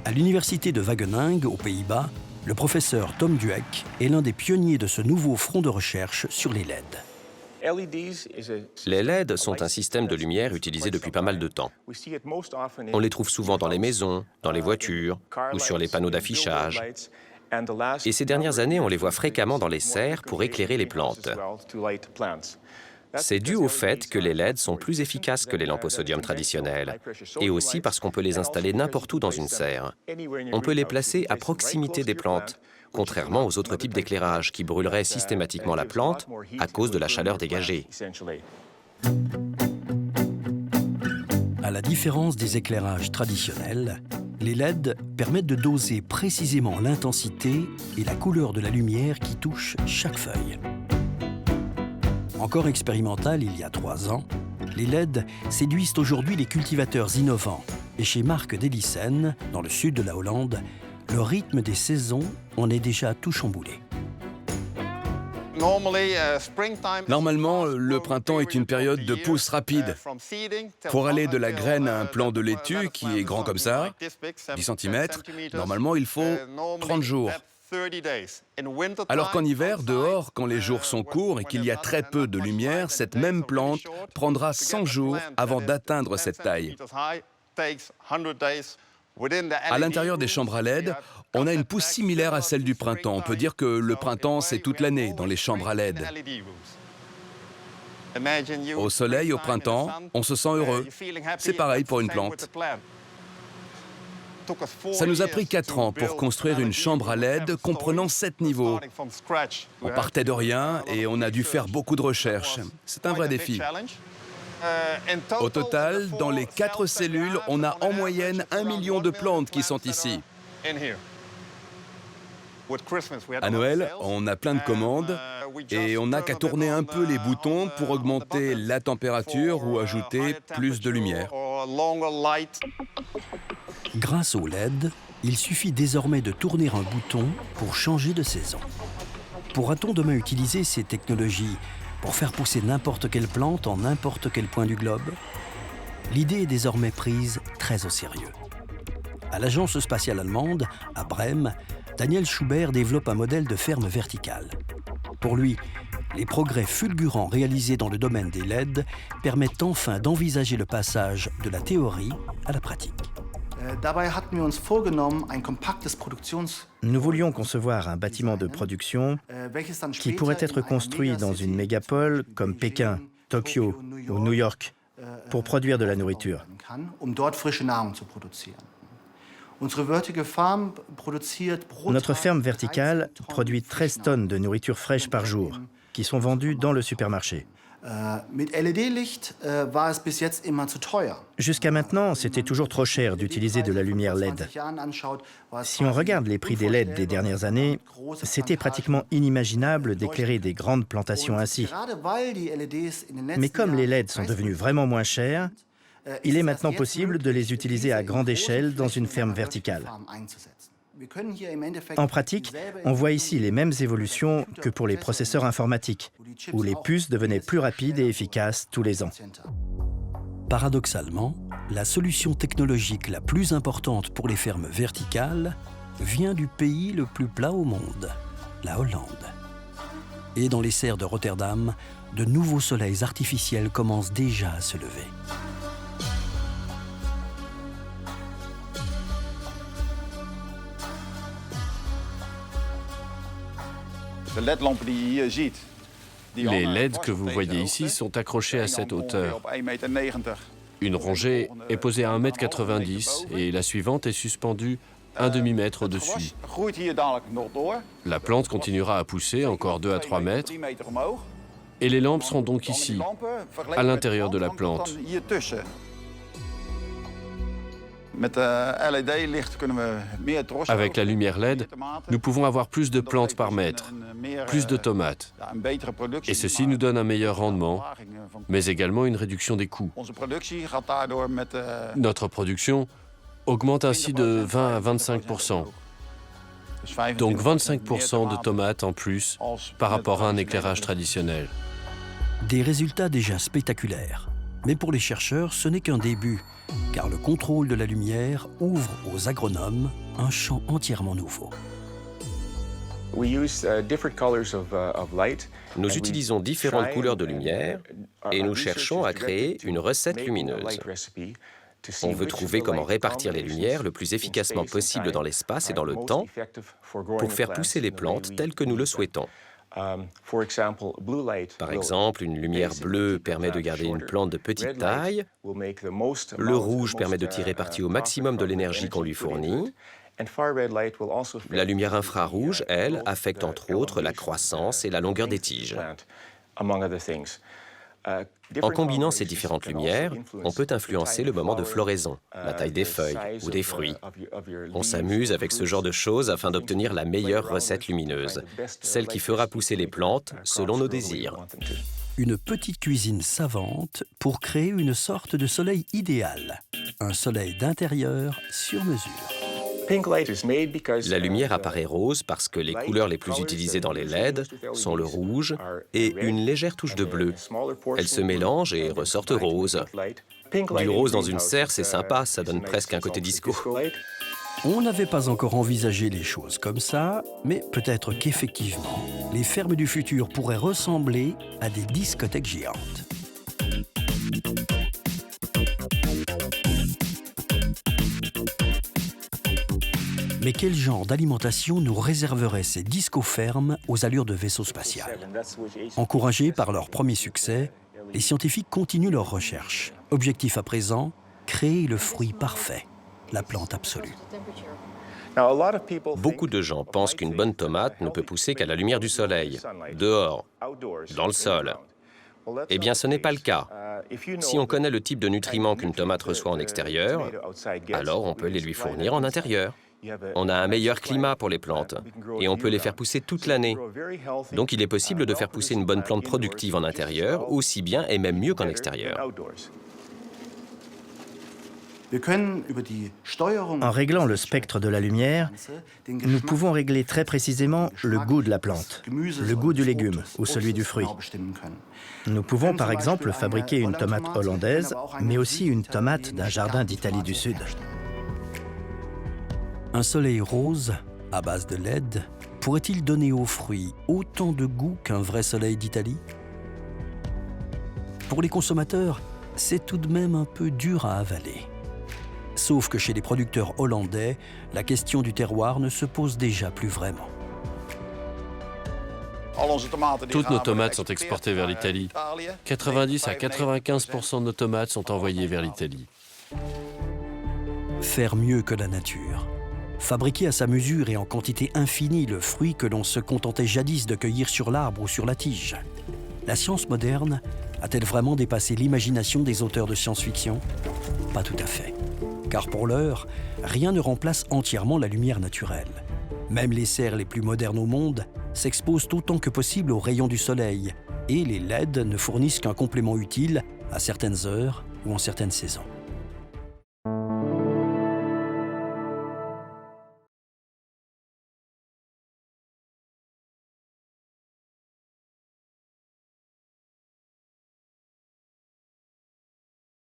À l'université de Wageningen, aux Pays-Bas, le professeur Tom Dweck est l'un des pionniers de ce nouveau front de recherche sur les LED. Les LED sont un système de lumière utilisé depuis pas mal de temps. On les trouve souvent dans les maisons, dans les voitures ou sur les panneaux d'affichage. Et ces dernières années, on les voit fréquemment dans les serres pour éclairer les plantes. C'est dû au fait que les LED sont plus efficaces que les lampes au sodium traditionnelles, et aussi parce qu'on peut les installer n'importe où dans une serre. On peut les placer à proximité des plantes, contrairement aux autres types d'éclairage qui brûleraient systématiquement la plante à cause de la chaleur dégagée. À la différence des éclairages traditionnels, les LED permettent de doser précisément l'intensité et la couleur de la lumière qui touche chaque feuille. Encore expérimental il y a 3 ans, les LED séduisent aujourd'hui les cultivateurs innovants. Et chez Mark Delissen, dans le sud de la Hollande, le rythme des saisons en est déjà tout chamboulé. Normalement, le printemps est une période de pousse rapide. Pour aller de la graine à un plant de laitue qui est grand comme ça, 10 cm, normalement il faut 30 jours. Alors qu'en hiver, dehors, quand les jours sont courts et qu'il y a très peu de lumière, cette même plante prendra 100 jours avant d'atteindre cette taille. À l'intérieur des chambres à LED, on a une pousse similaire à celle du printemps. On peut dire que le printemps, c'est toute l'année dans les chambres à LED. Au soleil, au printemps, on se sent heureux. C'est pareil pour une plante. Ça nous a pris 4 ans pour construire une chambre à LED comprenant 7 niveaux. On partait de rien et on a dû faire beaucoup de recherches. C'est un vrai défi. Au total, dans les 4 cellules, on a en moyenne 1 million de plantes qui sont ici. À Noël, on a plein de commandes et on n'a qu'à tourner un peu les boutons pour augmenter la température ou ajouter plus de lumière. Grâce au LED, il suffit désormais de tourner un bouton pour changer de saison. Pourra-t-on demain utiliser ces technologies pour faire pousser n'importe quelle plante en n'importe quel point du globe? L'idée est désormais prise très au sérieux. À l'Agence spatiale allemande, à Brême, Daniel Schubert développe un modèle de ferme verticale. Pour lui, les progrès fulgurants réalisés dans le domaine des LED permettent enfin d'envisager le passage de la théorie à la pratique. Nous voulions concevoir un bâtiment de production qui pourrait être construit dans une mégapole comme Pékin, Tokyo ou New York pour produire de la nourriture. Notre ferme verticale produit 13 tonnes de nourriture fraîche par jour, qui sont vendues dans le supermarché. Jusqu'à maintenant, c'était toujours trop cher d'utiliser de la lumière LED. Si on regarde les prix des LED des dernières années, c'était pratiquement inimaginable d'éclairer des grandes plantations ainsi. Mais comme les LED sont devenus vraiment moins chers, il est maintenant possible de les utiliser à grande échelle dans une ferme verticale. En pratique, on voit ici les mêmes évolutions que pour les processeurs informatiques, où les puces devenaient plus rapides et efficaces tous les ans. Paradoxalement, la solution technologique la plus importante pour les fermes verticales vient du pays le plus plat au monde, la Hollande. Et dans les serres de Rotterdam, de nouveaux soleils artificiels commencent déjà à se lever. Les LED que vous voyez ici sont accrochés à cette hauteur. Une rangée est posée à 1,90 m et la suivante est suspendue 1 demi-mètre au-dessus. La plante continuera à pousser encore 2 à 3 mètres et les lampes seront donc ici, à l'intérieur de la plante. Avec la lumière LED, nous pouvons avoir plus de plantes par mètre, plus de tomates. Et ceci nous donne un meilleur rendement, mais également une réduction des coûts. Notre production augmente ainsi de 20 à 25 %. Donc 25 % de tomates en plus par rapport à un éclairage traditionnel. Des résultats déjà spectaculaires. Mais pour les chercheurs, ce n'est qu'un début, car le contrôle de la lumière ouvre aux agronomes un champ entièrement nouveau. Nous utilisons différentes couleurs de lumière et nous cherchons à créer une recette lumineuse. On veut trouver comment répartir les lumières le plus efficacement possible dans l'espace et dans le temps pour faire pousser les plantes telles que nous le souhaitons. Par exemple, une lumière bleue permet de garder une plante de petite taille, le rouge permet de tirer parti au maximum de l'énergie qu'on lui fournit. La lumière infrarouge, elle, affecte entre autres la croissance et la longueur des tiges. En combinant ces différentes lumières, on peut influencer le moment de floraison, la taille des feuilles ou des fruits. On s'amuse avec ce genre de choses afin d'obtenir la meilleure recette lumineuse, celle qui fera pousser les plantes selon nos désirs. Une petite cuisine savante pour créer une sorte de soleil idéal, un soleil d'intérieur sur mesure. La lumière apparaît rose parce que les couleurs les plus utilisées dans les LED sont le rouge et une légère touche de bleu. Elles se mélangent et ressortent roses. Du rose dans une serre, c'est sympa, ça donne presque un côté disco. On n'avait pas encore envisagé les choses comme ça, mais peut-être qu'effectivement, les fermes du futur pourraient ressembler à des discothèques géantes. Mais quel genre d'alimentation nous réserverait ces disco-fermes aux allures de vaisseau spatial? Encouragés par leur premier succès, les scientifiques continuent leurs recherches. Objectif à présent, créer le fruit parfait, la plante absolue. Beaucoup de gens pensent qu'une bonne tomate ne peut pousser qu'à la lumière du soleil, dehors, dans le sol. Eh bien, ce n'est pas le cas. Si on connaît le type de nutriments qu'une tomate reçoit en extérieur, alors on peut les lui fournir en intérieur. On a un meilleur climat pour les plantes et on peut les faire pousser toute l'année. Donc il est possible de faire pousser une bonne plante productive en intérieur, aussi bien et même mieux qu'en extérieur. En réglant le spectre de la lumière, nous pouvons régler très précisément le goût de la plante, le goût du légume ou celui du fruit. Nous pouvons par exemple fabriquer une tomate hollandaise, mais aussi une tomate d'un jardin d'Italie du Sud. Un soleil rose, à base de LED, pourrait-il donner aux fruits autant de goût qu'un vrai soleil d'Italie? Pour les consommateurs, c'est tout de même un peu dur à avaler. Sauf que chez les producteurs hollandais, la question du terroir ne se pose déjà plus vraiment. Toutes nos tomates sont exportées vers l'Italie. 90 à 95% de nos tomates sont envoyées vers l'Italie. Faire mieux que la nature. Fabriquer à sa mesure et en quantité infinie le fruit que l'on se contentait jadis de cueillir sur l'arbre ou sur la tige. La science moderne a-t-elle vraiment dépassé l'imagination des auteurs de science-fiction? Pas tout à fait. Car pour l'heure, rien ne remplace entièrement la lumière naturelle. Même les serres les plus modernes au monde s'exposent autant que possible aux rayons du soleil, et les LED ne fournissent qu'un complément utile à certaines heures ou en certaines saisons.